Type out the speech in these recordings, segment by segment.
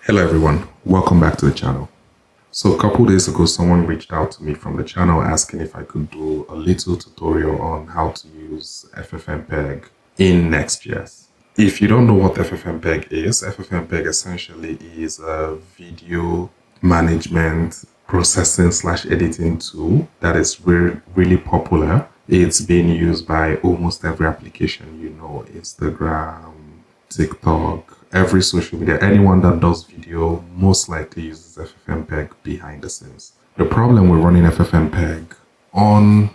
Hello everyone, welcome back to the channel. So a couple days ago, someone reached out to me from the channel asking if I could do a little tutorial on how to use FFmpeg in Next.js. If you don't know what FFmpeg essentially is a video management processing / editing tool that is really popular. It's being used by almost every application, Instagram, TikTok, every social media. Anyone that does video most likely uses FFmpeg behind the scenes. The problem with running FFmpeg on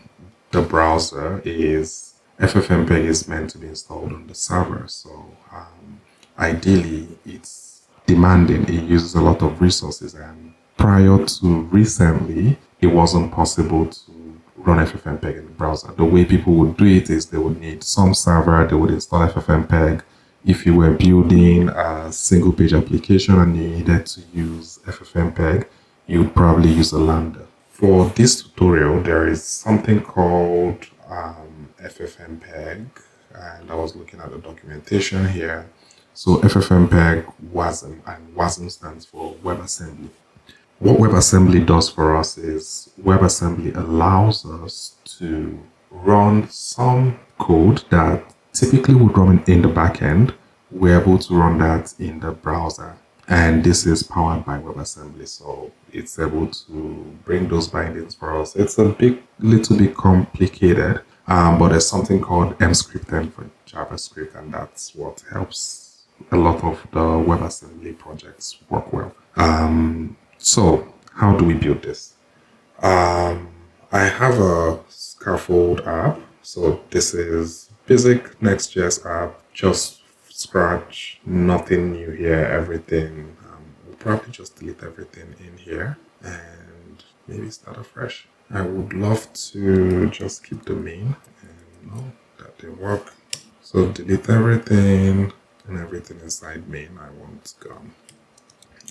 the browser is FFmpeg is meant to be installed on the server. So ideally, it's demanding. It uses a lot of resources, and prior to recently, it wasn't possible to run FFmpeg in the browser. The way people would do it is they would need some server, they would install FFmpeg. If you were building a single page application and you needed to use FFmpeg, you'd probably use a Lambda. For this tutorial, there is something called FFmpeg, and I was looking at the documentation here. So FFmpeg.wasm, and WASM stands for WebAssembly. What WebAssembly does for us is WebAssembly allows us to run some code that typically would run in the backend. We're able to run that in the browser, and this is powered by WebAssembly, so it's able to bring those bindings for us. It's a little bit complicated, but there's something called mscripten for JavaScript, and that's what helps a lot of the WebAssembly projects work well. So how do we build this? I have a scaffold app. So this is basic Next.js app, just scratch, nothing new here, everything. We'll probably just delete everything in here and maybe start afresh. I would love to just keep the main, and no, that didn't work. So delete everything, and everything inside main I want gone.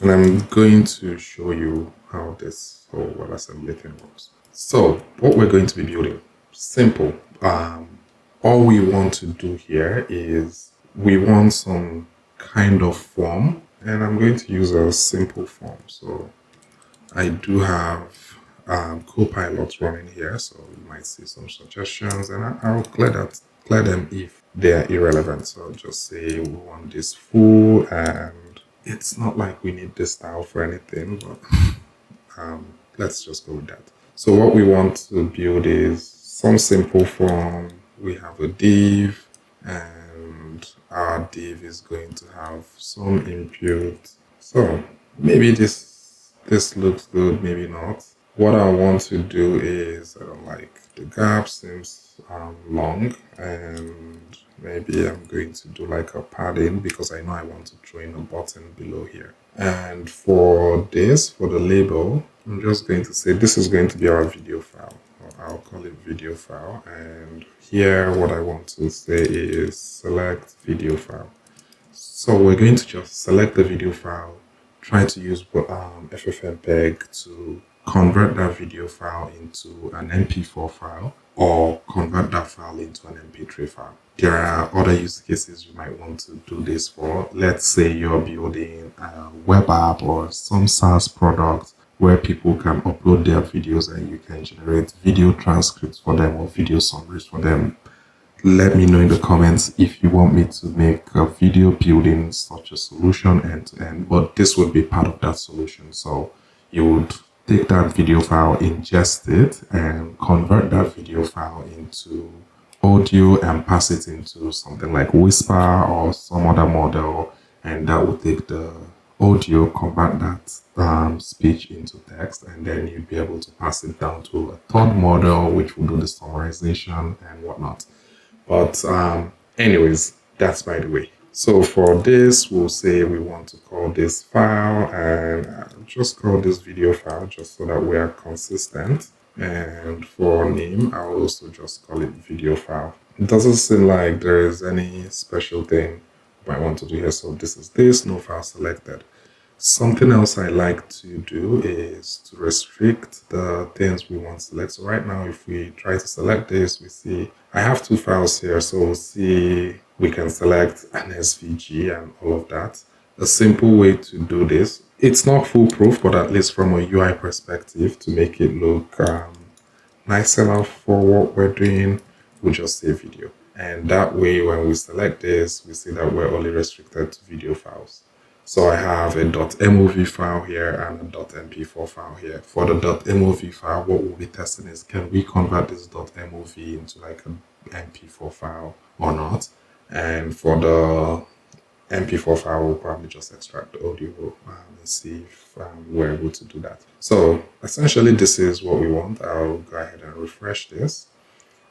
And I'm going to show you how this whole WebAssembly thing works. So what we're going to be building, simple. All we want to do here is we want some kind of form, and I'm going to use a simple form. So I do have Copilot running here, so you might see some suggestions, and I'll clear them if they are irrelevant. So I'll just say we want this full, and it's not like we need this style for anything, but let's just go with that. So what we want to build is some simple form. We have a div, and our div is going to have some input. So maybe this looks good, maybe not. What I want to do is the gap seems long, and maybe I'm going to do like a padding because I know I want to throw in a button below here. And for this, for the label, I'm just going to say this is going to be our video file. I'll call it video file, and here what I want to say is select video file. So we're going to just select the video file, try to use FFmpeg to convert that video file into an MP4 file, or convert that file into an MP3 file. There are other use cases you might want to do this for. Let's say you're building a web app or some SaaS product where people can upload their videos and you can generate video transcripts for them or video summaries for them. Let me know in the comments if you want me to make a video building such a solution end to end, but this would be part of that solution. So you would take that video file, ingest it, and convert that video file into audio and pass it into something like Whisper or some other model, and that will take the audio, convert that speech into text, and then you'd be able to pass it down to a third model which will do the summarization and whatnot. But anyways, that's by the way. So for this, we'll say we want to call this file, and just call this video file just so that we are consistent. And for name, I'll also just call it video file. It doesn't seem like there is any special thing I want to do here. So this is this, no file selected. Something else I like to do is to restrict the things we want to select. So right now, if we try to select this, we see I have two files here. So we'll see we can select an SVG and all of that. a simple way to do this. It's not foolproof, but at least from a UI perspective, to make it look nice enough for what we're doing, we just say video. And that way, when we select this, we see that we're only restricted to video files. So I have a .mov file here and a .mp4 file here. For the .mov file, what we'll be testing is, can we convert this .mov into like an mp4 file or not? And for the MP4 file, we'll probably just extract the audio and see if we're able to do that. So essentially, this is what we want. I'll go ahead and refresh this.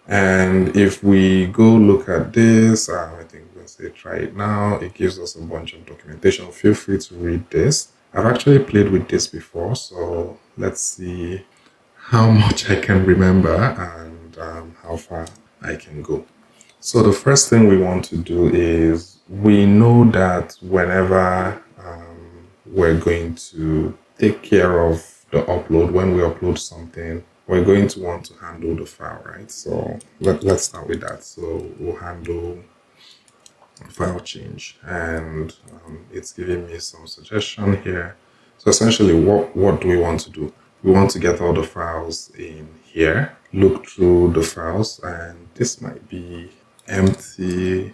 And if we go look at this, I think we'll say try it now. It gives us a bunch of documentation. Feel free to read this. I've actually played with this before, so let's see how much I can remember and how far I can go. So the first thing we want to do is, we know that whenever we're going to take care of the upload, when we upload something, we're going to want to handle the file, right? So let's start with that. So we'll handle file change, and it's giving me some suggestion here. So essentially, what do we want to do? We want to get all the files in here, look through the files, and this might be empty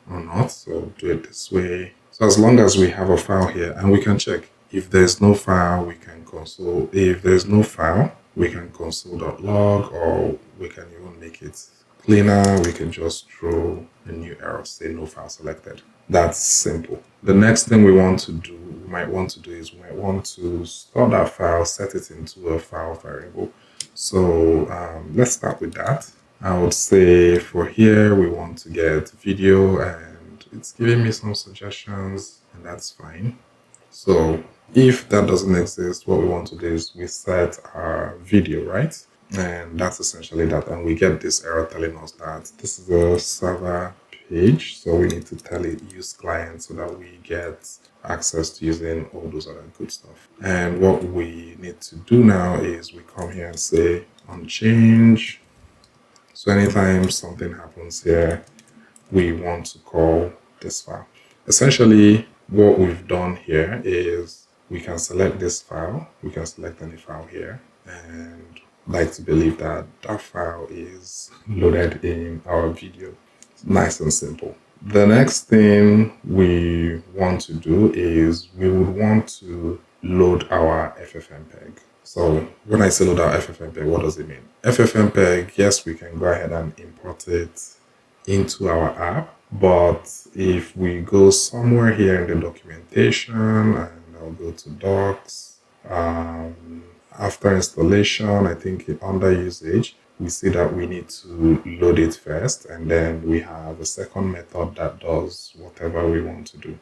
or not, so do it this way. So as long as we have a file here, and we can check if there's no file, we can console. If there's no file, we can console.log, or we can even make it cleaner. We can just throw a new error, say no file selected. That's simple. The next thing we want to do, we might want to store that file, set it into a file variable. So let's start with that. I would say for here, we want to get video, and it's giving me some suggestions, and that's fine. So if that doesn't exist, what we want to do is we set our video, right? And that's essentially that. And we get this error telling us that this is a server page. So we need to tell it use client so that we get access to using all those other good stuff. And what we need to do now is we come here and say on change. So anytime something happens here, we want to call this file. Essentially, what we've done here is we can select this file. We can select any file here, and like to believe that that file is loaded in our video. Nice and simple. The next thing we want to do is we would want to load our FFmpeg. So when I say load our FFmpeg, what does it mean? FFmpeg, yes, we can go ahead and import it into our app, but if we go somewhere here in the documentation, and I'll go to docs, after installation, I think under usage, we see that we need to load it first, and then we have a second method that does whatever we want to do.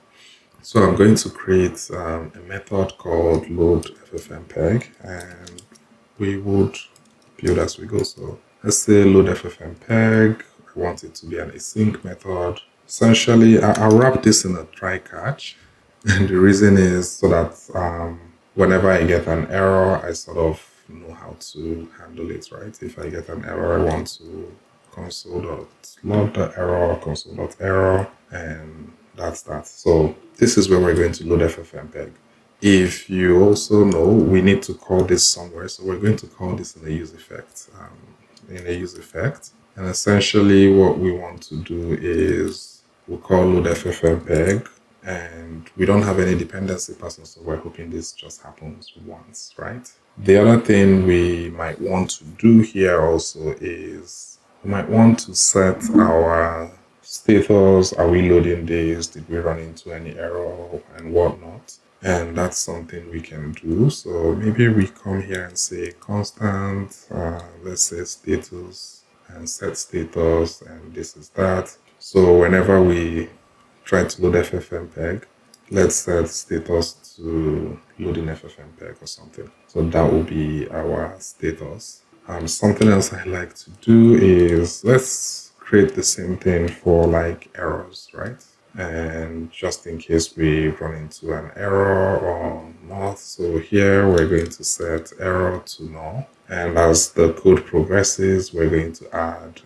So I'm going to create a method called load FFmpeg, and we would build as we go. So let's say load FFmpeg. I want it to be an async method. Essentially, I'll wrap this in a try catch, and the reason is so that whenever I get an error, I sort of know how to handle it, right? If I get an error, I want to console.log the error, console.error, and that's that. So this is where we're going to load FFmpeg. If you also know, we need to call this somewhere, so we're going to call this in a use effect. And essentially what we want to do is we'll call load FFmpeg, and we don't have any dependency person, so we're hoping this just happens once, right? The other thing we might want to do here also is we might want to set our status. Are we loading this? Did we run into any error and whatnot? And that's something we can do. So maybe we come here and say constant, let's say status, and set status, and this is that. So whenever we try to load FFmpeg, let's set status to loading FFmpeg or something. So that will be our status. Something else I like to do is let's create the same thing for like errors, right? And just in case we run into an error or not, so here we're going to set error to null, and as the code progresses, we're going to add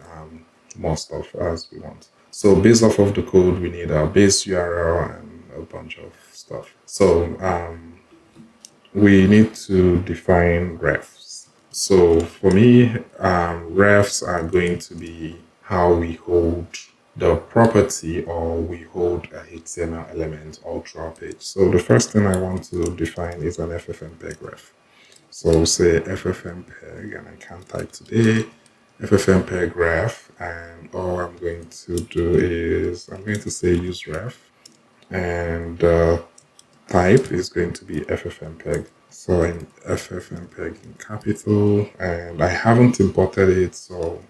more stuff as we want. So based off of the code, we need a base URL and a bunch of stuff. So we need to define refs. So for me, refs are going to be how we hold the property, or we hold a HTML element all through our page. So the first thing I want to define is an FFmpeg ref. So I'll say FFmpeg, and I can type today, FFmpeg ref, and all I'm going to do is I'm going to say use ref, and type is going to be FFmpeg. So in FFmpeg in capital, and I haven't imported it, so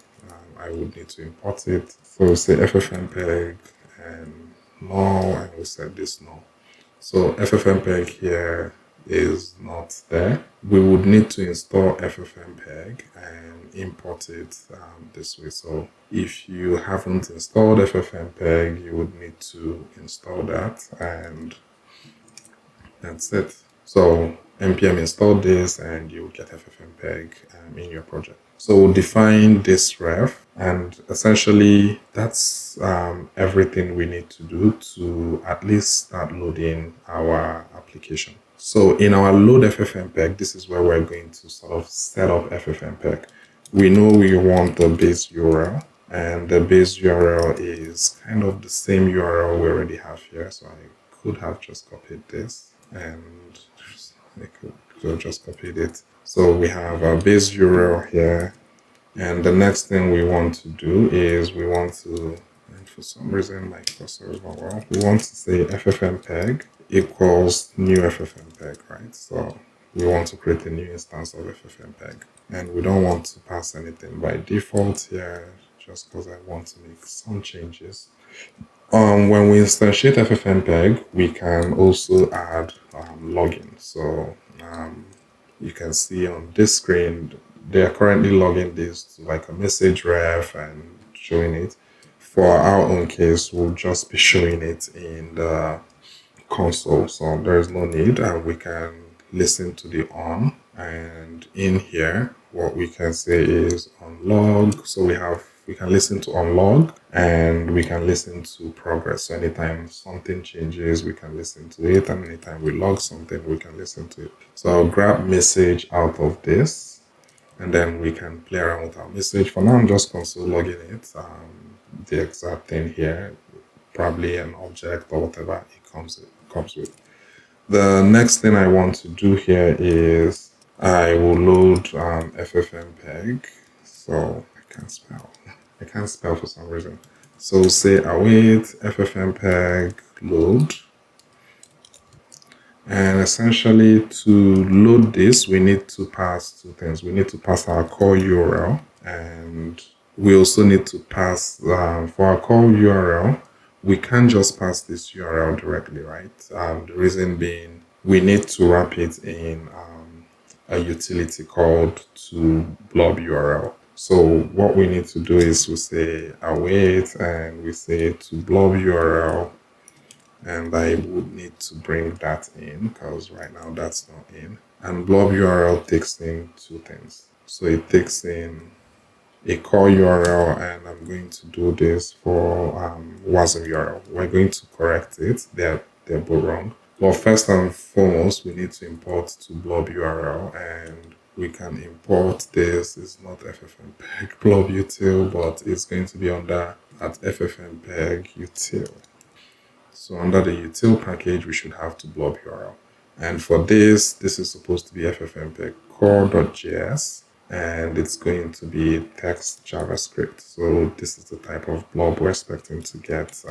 I would need to import it. So we'll say FFmpeg and null, and we'll set this null. So FFmpeg here is not there. We would need to install FFmpeg and import it this way. So if you haven't installed FFmpeg, you would need to install that, and that's it. So npm install this, and you will get FFmpeg in your project. So we'll define this ref, and essentially that's everything we need to do to at least start loading our application. So in our load FFmpeg, this is where we're going to sort of set up FFmpeg. We know we want the base URL, and the base URL is kind of the same URL we already have here. So I could have just copied this, and I could have just copied it. So we have our base URL here, and the next thing we want to do is we want to, and for some reason my cursor is not well, we want to say FFmpeg equals new FFmpeg, right? So we want to create a new instance of FFmpeg, and we don't want to pass anything by default here, just because I want to make some changes. When we instantiate FFmpeg, we can also add login. So you can see on this screen, they are currently logging this to like a message ref and showing it. For our own case, we'll just be showing it in the console. So there is no need, and we can listen to the on. And in here, what we can say is on log. So we can listen to on log, and we can listen to progress. So anytime something changes, we can listen to it, and anytime we log something, we can listen to it. So I'll grab message out of this, and then we can play around with our message. For now, I'm just console logging it. The exact thing here, probably an object or whatever it comes with. The next thing I want to do here is I will load FFmpeg. So I can't spell for some reason. So say await FFmpeg load. And essentially to load this, we need to pass two things. We need to pass our core URL, and we also need to pass, for our core URL, we can't just pass this URL directly, right? The reason being, we need to wrap it in a utility called to blob URL. So what we need to do is we say await, and we say to blob URL, and I would need to bring that in because right now that's not in. And blob URL takes in two things. So it takes in a core URL, and I'm going to do this for WASM URL. We're going to correct it. They're both wrong. But first and foremost, we need to import to blob URL, and we can import this. It's not FFmpeg blob util, but it's going to be under at FFmpeg util. So under the util package, we should have to blob URL. And for this is supposed to be FFmpeg core.js, and it's going to be text JavaScript. So this is the type of blob we're expecting to get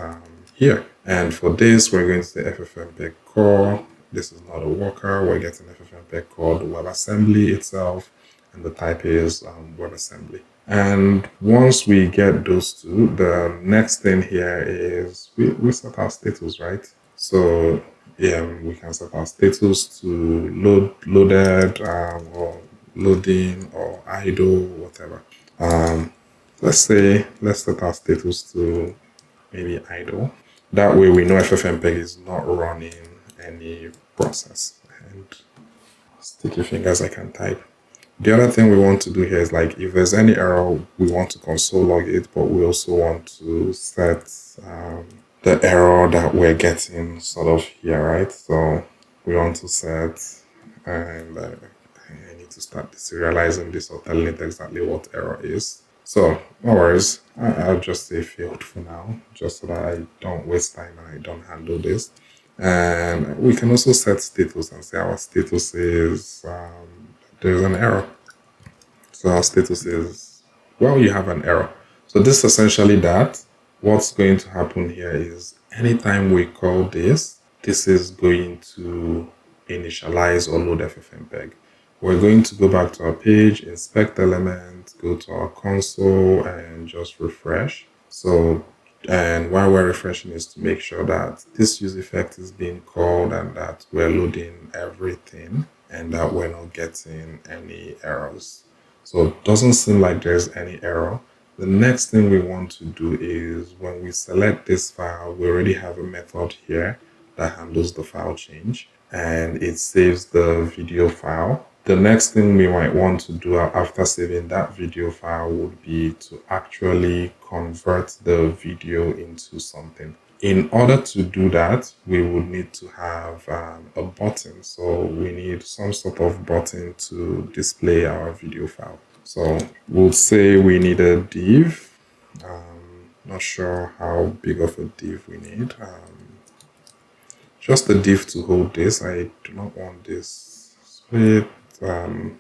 here. And for this, we're going to say FFmpeg core. This is not a worker. We're getting FFmpeg core, the WebAssembly itself, and the type is WebAssembly. And once we get those two, the next thing here is we set our status, right? So yeah, we can set our status to loaded or loading or idle, whatever. Let's set our status to maybe idle. That way we know FFmpeg is not running any process. And sticky fingers, I can type. The other thing we want to do here is like if there's any error, we want to console log it, but we also want to set the error that we're getting sort of here, right? So we want to set, and I need to start serializing this or telling it exactly what error is. So no worries, I'll just say failed for now, just so that I don't waste time and I don't handle this. And we can also set status and say our status is there's an error. So our status is, well, you have an error. So this is essentially that. What's going to happen here is anytime we call this, this is going to initialize or load FFmpeg. We're going to go back to our page, inspect element, go to our console and just refresh. So, and while we're refreshing is to make sure that this use effect is being called and that we're loading everything and that we're not getting any errors. So it doesn't seem like there's any error. The next thing we want to do is when we select this file, we already have a method here that handles the file change and it saves the video file. The next thing we might want to do after saving that video file would be to actually convert the video into something. In order to do that, we would need to have a button. So we need some sort of button to display our video file. So we'll say we need a div. Not sure how big of a div we need. Just a div to hold this. I do not want this split. And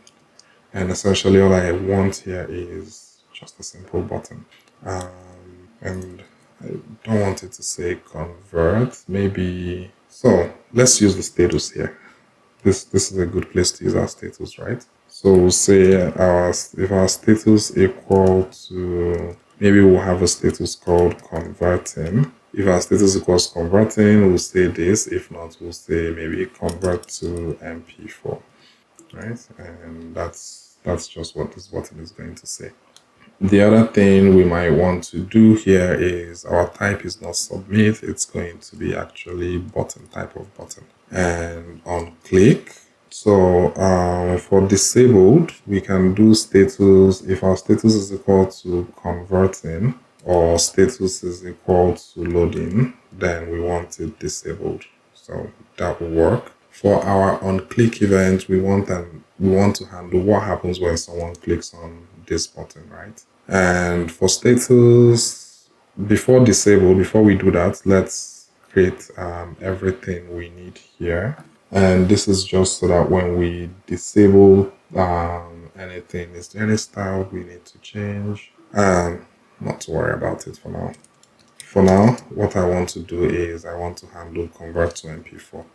essentially all I want here is just a simple button. And I don't want it to say convert, maybe. So let's use the status here. This is a good place to use our status, right? So we'll say if our status equal to, maybe we'll have a status called converting. If our status equals converting, we'll say this. If not, we'll say maybe convert to MP4, right? And that's just what this button is going to say. The other thing we might want to do here is our type is not submit, it's going to be actually button, type of button. And on click, so for disabled, we can do status, if our status is equal to converting or status is equal to loading, then we want it disabled. So that will work. For our on click event, we want to handle what happens when someone clicks on this button, right? And for status, before we do that, let's create everything we need here. And this is just so that when we disable anything, is there any style we need to change? Not to worry about it for now. For now, what I want to do is I want to handle convert to MP4.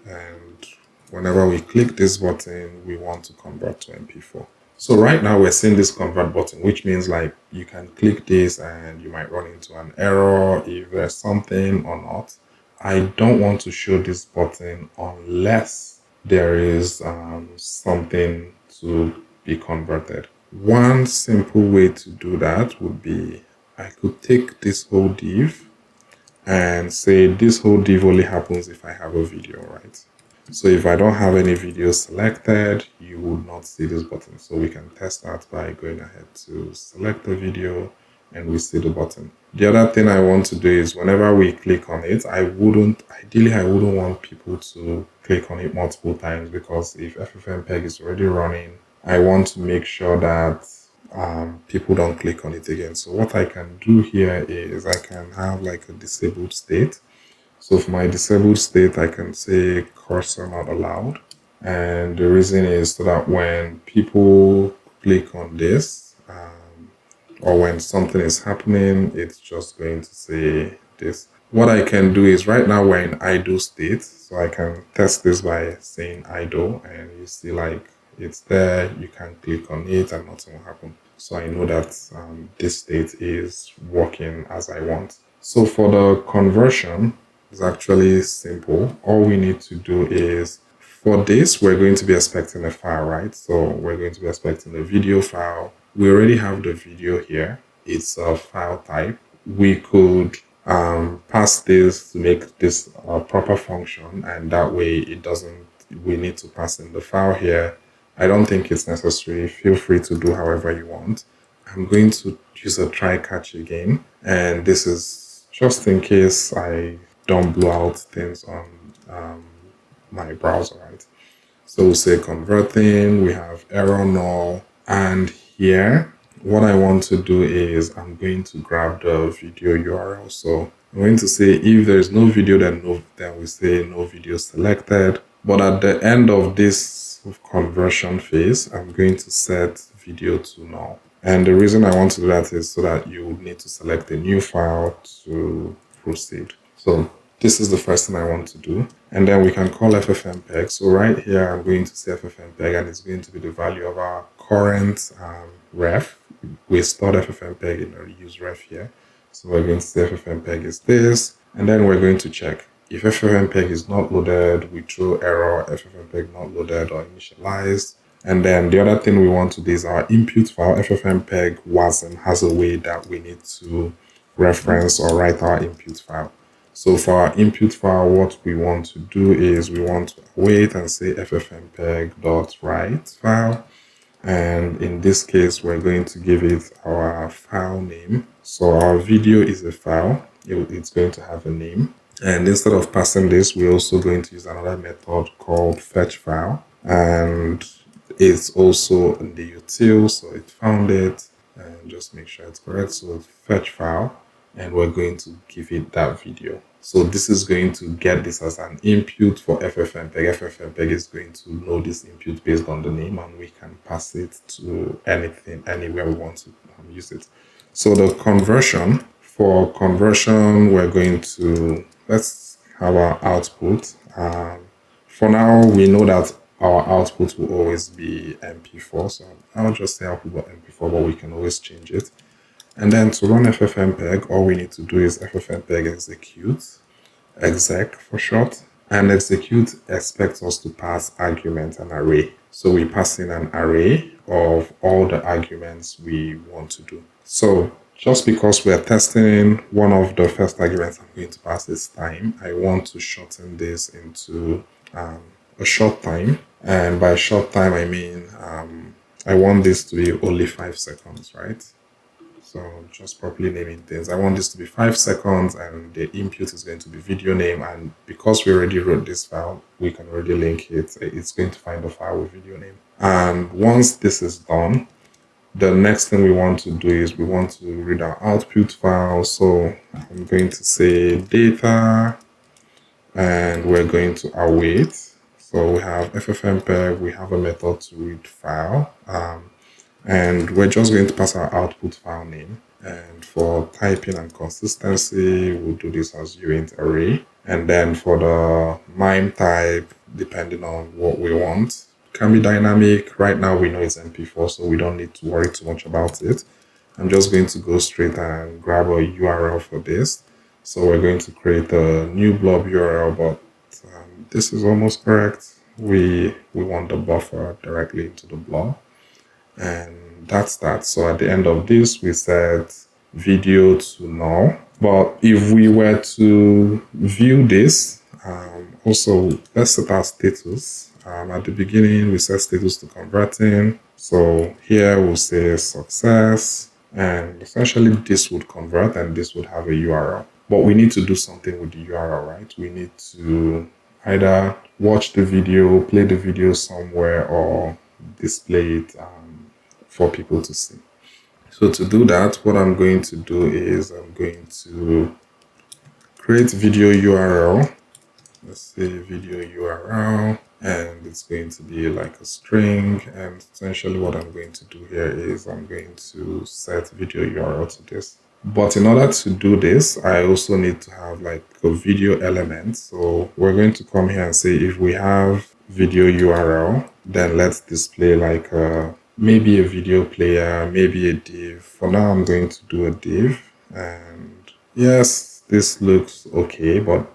And whenever we click this button, we want to convert to MP4. So right now we're seeing this convert button, which means like you can click this and you might run into an error if there's something or not. I don't want to show this button unless there is something to be converted. One simple way to do that would be I could take this whole div and say this whole div only happens if I have a video, right? So if I don't have any videos selected, you would not see this button. So we can test that by going ahead to select the video and we see the button. The other thing I want to do is whenever we click on it, ideally I wouldn't want people to click on it multiple times, because if FFmpeg is already running, I want to make sure that people don't click on it again. So what I can do here is I can have like a disabled state. So for my disabled state, I can say cursor not allowed. And the reason is so that when people click on this, or when something is happening, it's just going to say this. What I can do is right now we're in idle state. So I can test this by saying idle, and you see like it's there, you can click on it and nothing will happen. So I know that this state is working as I want. So for the conversion, it's actually simple. All we need to do is, for this, we're going to be expecting a file, right? So we're going to be expecting a video file. We already have the video here. It's a file type. We could pass this to make this a proper function, and that way we need to pass in the file here. I don't think it's necessary. Feel free to do however you want. I'm going to use a try catch again, and this is just in case I don't blow out things on my browser, right? So we'll say converting, we have error null, and here what I want to do is I'm going to grab the video URL. So I'm going to say if there is no video, then we say no video selected. But at the end of this conversion phase, I'm going to set video to null. And the reason I want to do that is so that you would need to select a new file to proceed. So this is the first thing I want to do. And then we can call FFmpeg. So right here, I'm going to say FFmpeg, and it's going to be the value of our current ref. We stored FFmpeg in our use ref here. So we're going to say FFmpeg is this. And then we're going to check. If FFmpeg is not loaded, we throw error, FFmpeg not loaded or initialized. And then the other thing we want to do is our input file, FFmpeg.wasm, has a way that we need to reference or write our input file. So for our input file, what we want to do is we want to wait and say FFmpeg.write file. And in this case, we're going to give it our file name. So our video is a file. It's going to have a name. And instead of passing this, we're also going to use another method called fetch file. And it's also in the util, so it found it. And just make sure it's correct. So fetch file. And we're going to give it that video. So this is going to get this as an input for FFmpeg. FFmpeg is going to know this input based on the name, and we can pass it to anything, anywhere we want to use it. So the conversion, for conversion, we're going to, let's have our output. For now, we know that our output will always be MP4. So I'll just say output MP4, but we can always change it. And then to run FFmpeg, all we need to do is FFmpeg execute, exec for short, and execute expects us to pass argument, an array. So we pass in an array of all the arguments we want to do. So just because we're testing, one of the first arguments I'm going to pass is time. I want to shorten this into a short time. And by short time, I mean, I want this to be only 5 seconds, right? So just properly naming things. I want this to be 5 seconds, and the input is going to be video name. And because we already wrote this file, we can already link it. It's going to find the file with video name. And once this is done, the next thing we want to do is we want to read our output file. So I'm going to say data, and we're going to await. So we have FFmpeg, we have a method to read file. And we're just going to pass our output file name. And for typing and consistency, we'll do this as uint array. And then for the MIME type, depending on what we want, can be dynamic. Right now, we know it's MP4, so we don't need to worry too much about it. I'm just going to go straight and grab a URL for this. So we're going to create a new blob URL, but this is almost correct. We want the buffer directly into the blob. And that's that. So at the end of this, we set video to null. But if we were to view this, also let's set our status. At the beginning, we set status to converting. So here we'll say success, and essentially this would convert and this would have a URL. But we need to do something with the URL, right? We need to either watch the video, play the video somewhere, or display it for people to see. So to do that, what I'm going to do is I'm going to create video URL. Let's say video URL, and it's going to be like a string. And essentially what I'm going to do here is I'm going to set video URL to this. But in order to do this, I also need to have like a video element. So we're going to come here and say if we have video URL, then let's display like maybe a video player, maybe a div. For now, I'm going to do a div. And yes, this looks okay, but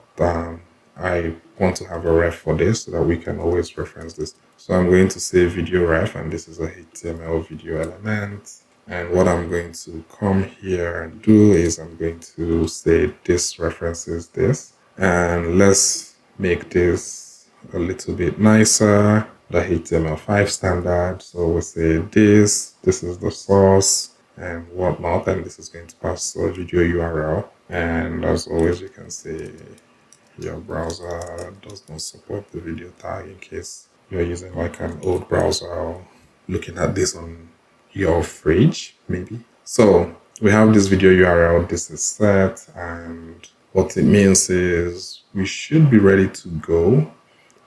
I want to have a ref for this so that we can always reference this. So I'm going to say video ref, and this is a HTML video element. And what I'm going to come here and do is I'm going to say this references this. And let's make this a little bit nicer, the HTML5 standard. So we'll say this is the source and whatnot, and this is going to pass a video URL. And as always, you can say your browser does not support the video tag in case you're using like an old browser or looking at this on your fridge, maybe. So we have this video URL, this is set, and what it means is we should be ready to go.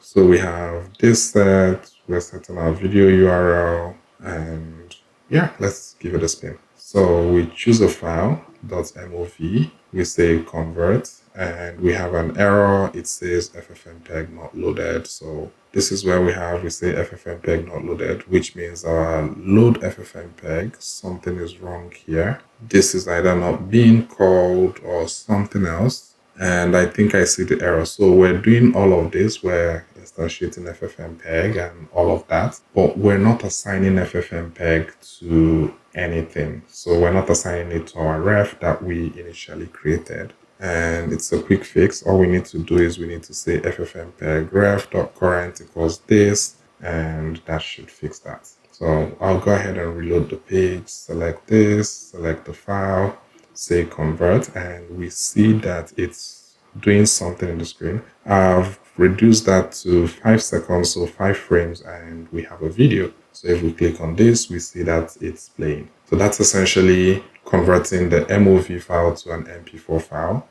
So we have this set, we're setting our video URL, and yeah, let's give it a spin. So we choose a file, .mov, we say convert, and we have an error. It says FFmpeg not loaded. So this is where we say FFmpeg not loaded, which means our load FFmpeg, something is wrong here. This is either not being called or something else. And I think I see the error. So we're doing all of this, we're instantiating FFmpeg and all of that, but we're not assigning FFmpeg to anything. So we're not assigning it to our ref that we initially created. And it's a quick fix. All we need to do is we need to say FFmpeg ref.current equals this, and that should fix that. So I'll go ahead and reload the page, select this, select the file, say convert, and we see that it's doing something in the screen. I've reduced that to 5 seconds, so 5 frames, and we have a video. So if we click on this, we see that it's playing. So that's essentially converting the MOV file to an MP4 file.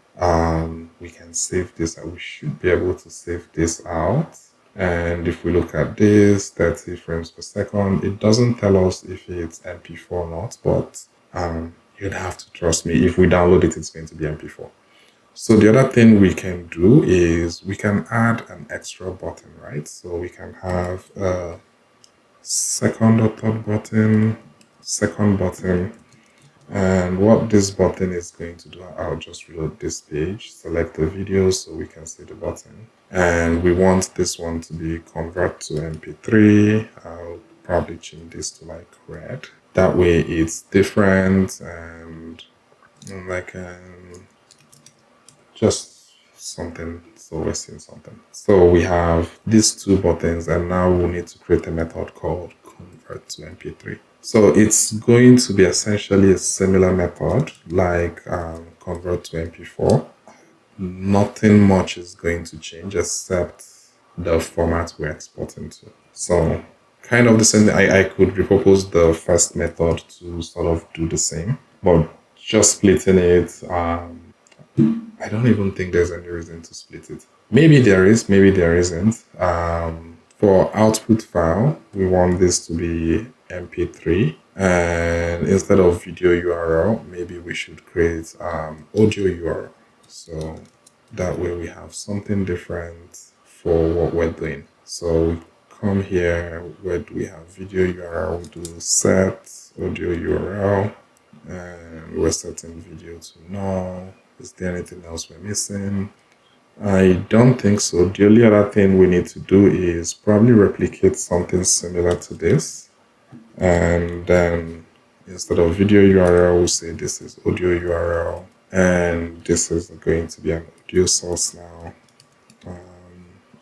We can save this, and we should be able to save this out. And if we look at this, 30 frames per second, it doesn't tell us if it's MP4 or not, but you'd have to trust me. If we download it, it's going to be MP4. So the other thing we can do is we can add an extra button, right? So we can have a second or third button, second button. And what this button is going to do, I'll just reload this page, select the video so we can see the button. And we want this one to be convert to MP3. I'll probably change this to like red. That way it's different and like just something, so we're seeing something. So we have these two buttons, and now we'll need to create a method called convert to MP3. So it's going to be essentially a similar method like convert to MP4. Nothing much is going to change except the format we're exporting to. So kind of the same thing. I could repurpose the first method to sort of do the same, but just splitting it, I don't even think there's any reason to split it. Maybe there is, maybe there isn't. For output file, we want this to be MP3, and instead of video URL, maybe we should create audio URL. So that way we have something different for what we're doing. So we come here, where do we have video URL? We do set audio URL, and we're setting video to null. Is there anything else we're missing? I don't think so. The only other thing we need to do is probably replicate something similar to this. And then instead of video URL, we'll say this is audio URL. And this is going to be an audio source now.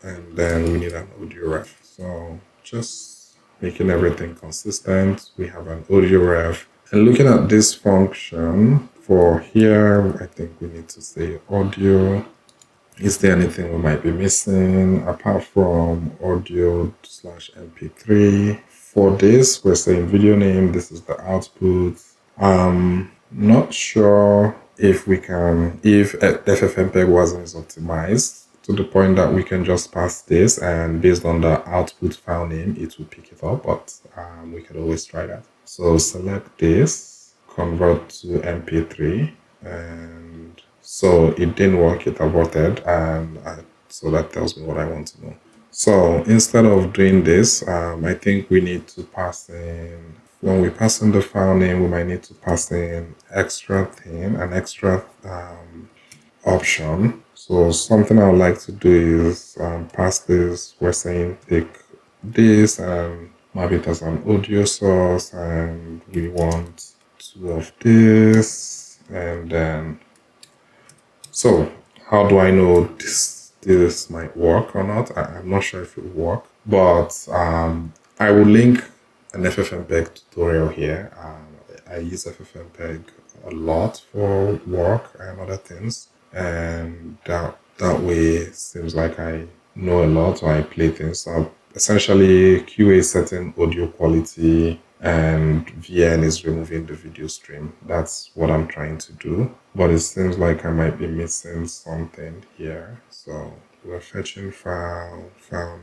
And then we need an audio ref. So just making everything consistent. We have an audio ref. And looking at this function for here, I think we need to say audio. Is there anything we might be missing apart from audio/mp3? For this, we're saying video name. This is the output. Not sure if FFmpeg.wasm is optimized to the point that we can just pass this, and based on the output file name, it will pick it up, but we could always try that. So select this, convert to MP3, and so it didn't work, it aborted, and so that tells me what I want to know. So instead of doing this, I think we need to pass in, when we pass in the file name, we might need to pass in an extra option. So something I would like to do is pass this, we're saying take this and map it as an audio source, and we want 2 of this, and then so how do I know this might work or not? I'm not sure if it will work, but I will link an FFmpeg tutorial here. I use FFmpeg a lot for work and other things, and that way it seems like I know a lot, or I play things up. Essentially, QA is setting audio quality and VN is removing the video stream. That's what I'm trying to do, but it seems like I might be missing something here. So we're fetching file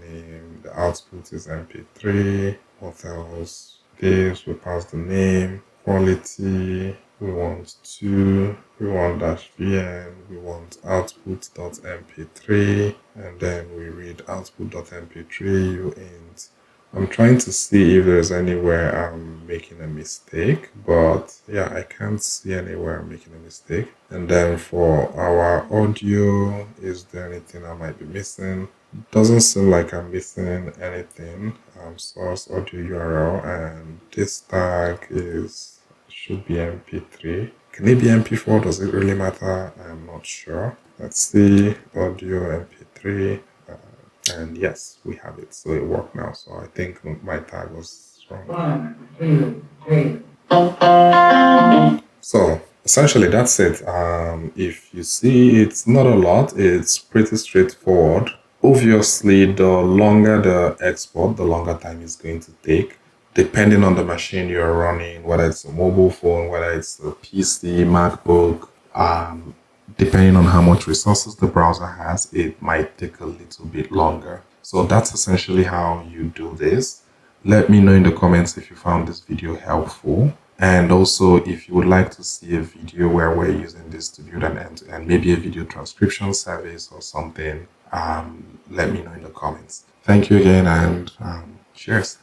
name, the output is mp3, what else? This, we pass the name, quality, we want 2, we want -vn, we want output.mp3, and then we read output.mp3 uint. I'm trying to see if there's anywhere I'm making a mistake, but yeah, I can't see anywhere I'm making a mistake. And then for our audio, is there anything I might be missing? Doesn't seem like I'm missing anything. Source audio URL, and this tag should be mp3. Can it be mp4? Does it really matter? I'm not sure. Let's see, audio mp3. And yes, we have it. So it worked now. So I think my tag was wrong. 1, 2, 3. So essentially that's it. If you see, it's not a lot. It's pretty straightforward. Obviously, the longer the export, the longer time it's going to take, depending on the machine you're running, whether it's a mobile phone, whether it's a PC, MacBook, depending on how much resources the browser has, it might take a little bit longer. So that's essentially how you do this. Let me know in the comments if you found this video helpful. And also, if you would like to see a video where we're using this to build an end-to-end, maybe a video transcription service or something, let me know in the comments. Thank you again, and cheers.